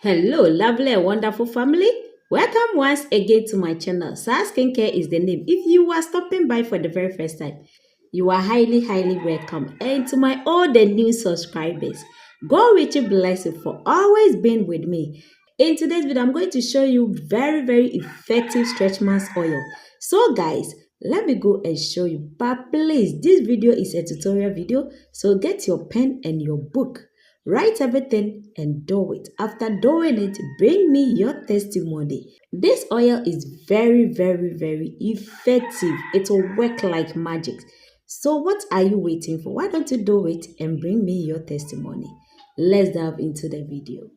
Hello, lovely and wonderful family. Welcome once again to my channel. Sar Skincare is the name. If you are stopping by for the very first time, you are highly welcome. And to my old and new subscribers, God richly bless you for always being with me. In today's video, I'm going to show you very effective stretch marks oil. So guys, let me go and show you. But please, this video is a tutorial video, so get your pen and your book. Write everything and do it. After doing it, bring me your testimony. This oil is very effective. It will work like magic. So what are you waiting for? Why don't you do it and bring me your testimony? Let's dive into the video.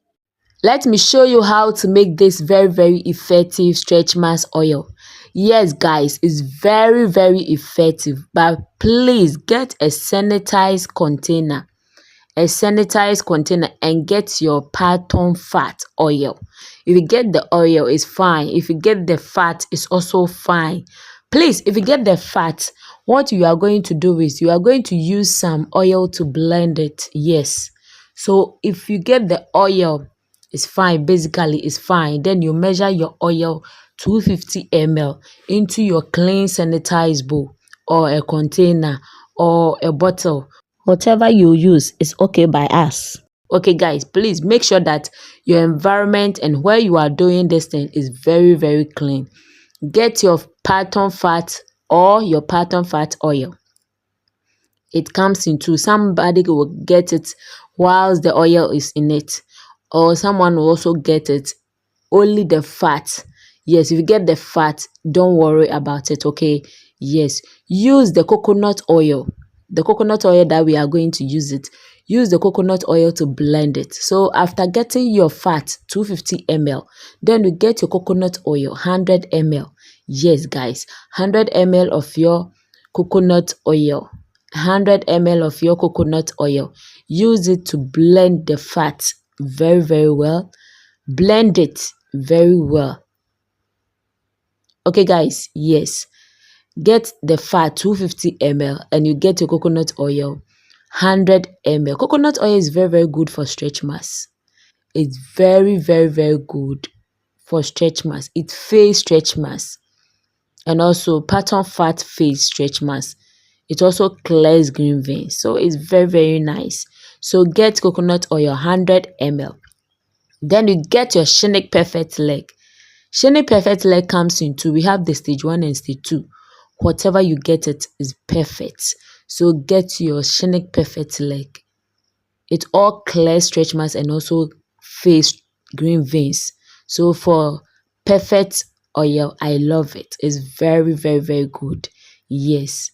Let me show you how to make this very effective stretch marks oil. Yes guys, it's very effective, but please get a sanitized container. And get your pattern fat oil. If you get the oil, it's fine. If you get the fat, it's also fine. Please, if you get the fat, what you are going to do is you are going to use some oil to blend it. Yes. So if you get the oil, it's fine. Basically, it's fine. Then you measure your oil 250 ml into your clean sanitized bowl or a container or a bottle. Whatever you use is okay by us. Okay guys, please make sure that your environment and where you are doing this thing is very clean. Get your pattern fat or your pattern fat oil. It comes in two. Somebody will get it whilst the oil is in it, or someone will also get it only the fat. Yes, if you get the fat, don't worry about it. Okay, yes, use the coconut oil. The coconut oil that we are going to use the coconut oil to blend it. So after getting your fat 250 ml, then you get your coconut oil 100 ml. Yes guys, 100 ml of your coconut oil. 100 ml of your coconut oil. Use it to blend the fat very well. Blend it very well. Okay guys, yes, get the fat 250 ml and you get your coconut oil 100 ml. Coconut oil is very good for stretch marks. It's very good for stretch marks. It fades stretch marks, and also pattern fat fades stretch marks. It also clears green veins, so it's very nice. So get coconut oil 100 ml. Then you get your Shinic Perfect leg. Shinic Perfect leg comes in two. We have the stage 1 and stage 2. Whatever you get, it is perfect. So get your Shinic Perfect leg. It all clears stretch marks and also fades green veins. So for perfect oil, I love it. It's very good. Yes.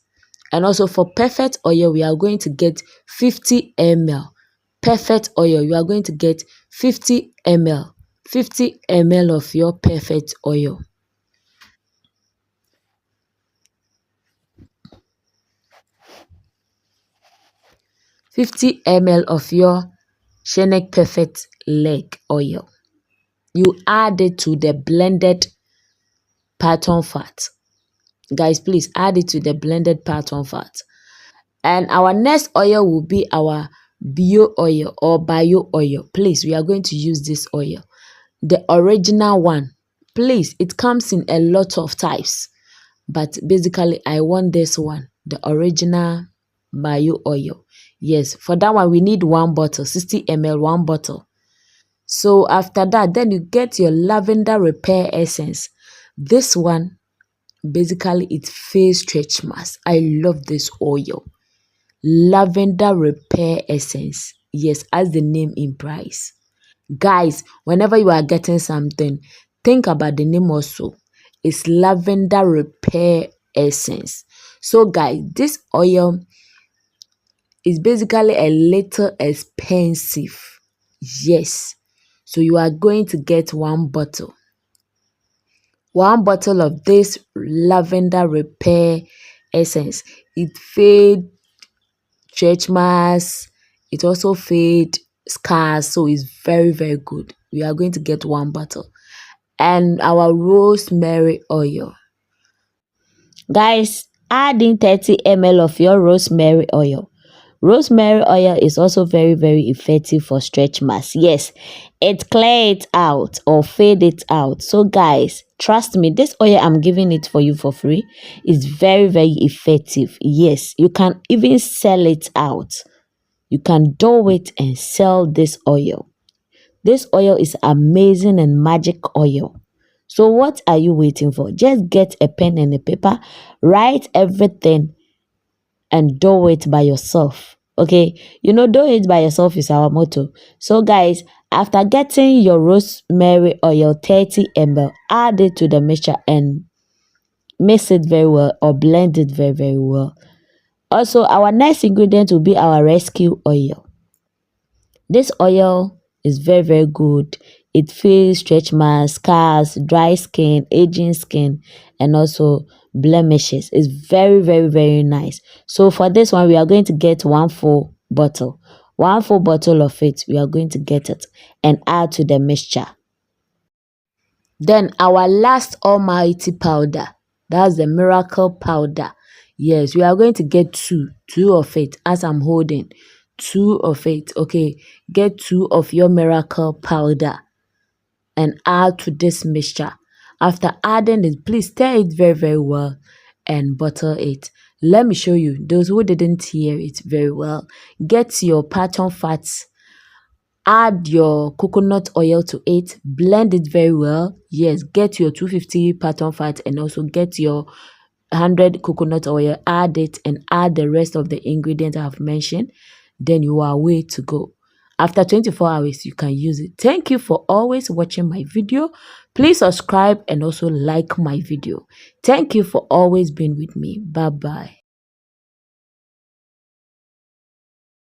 And also for perfect oil, we are going to get 50 ml. Perfect oil, you are going to get 50 ml. 50 ml of your perfect oil. 50 ml of your Shinic Perfect leg oil. You add it to the blended pattern fat. Guys, please add it to the blended pattern fat. And our next oil will be our bio oil or bio oil. Please, we are going to use this oil, the original one. Please, it comes in a lot of types, but basically I want this one, the original bio oil. Yes, for that one we need 1 bottle, 60 ml, 1 bottle. So after that, then you get your lavender repair essence. This one, basically it fades stretch marks. I love this oil. Lavender repair essence. Yes, as the name implies. Guys, whenever you are getting something, think about the name also. It's lavender repair essence. So guys, this oil is basically a little expensive. Yes. So you are going to get 1 bottle. 1 bottle of this lavender repair essence. It fades stretch marks. It also fades scars. So it's very good. We are going to get 1 bottle. And our rosemary oil. Guys, add in 30 ml of your rosemary oil. Rosemary oil is also very, very effective for stretch marks. Yes, it clear it out or fade it out. So guys, trust me, this oil I'm giving it for you for free is very, very effective. Yes, you can even sell it out. You can do it and sell this oil. This oil is amazing and magic oil. So what are you waiting for? Just get a pen and a paper, write everything and do it by yourself. Okay, do it by yourself is our motto. So guys, after getting your rosemary oil 30 ml, add it to the mixture and mix it very well or blend it very, very well. Also, our next ingredient will be our rescue oil. This oil is very, very good. It fills stretch marks, scars, dry skin, aging skin, and also blemishes. It's very, very, very nice. So for this one, we are going to get one full bottle. One full bottle of it, we are going to get it and add to the mixture. Then our last almighty powder, that's the miracle powder. Yes, we are going to get two of it as I'm holding. Two of it, okay? Get two of your miracle powder and add to this mixture. After adding it, please stir it very, very well and bottle it. Let me show you, those who didn't hear it very well. Get your pattern fats, add your coconut oil to it, blend it very well. Yes, get your 250 pattern fat and also get your 100 coconut oil, add it and add the rest of the ingredients I have mentioned. Then you are way to go. After 24 hours, you can use it. Thank you for always watching my video. Please subscribe and also like my video. Thank you for always being with me. Bye bye.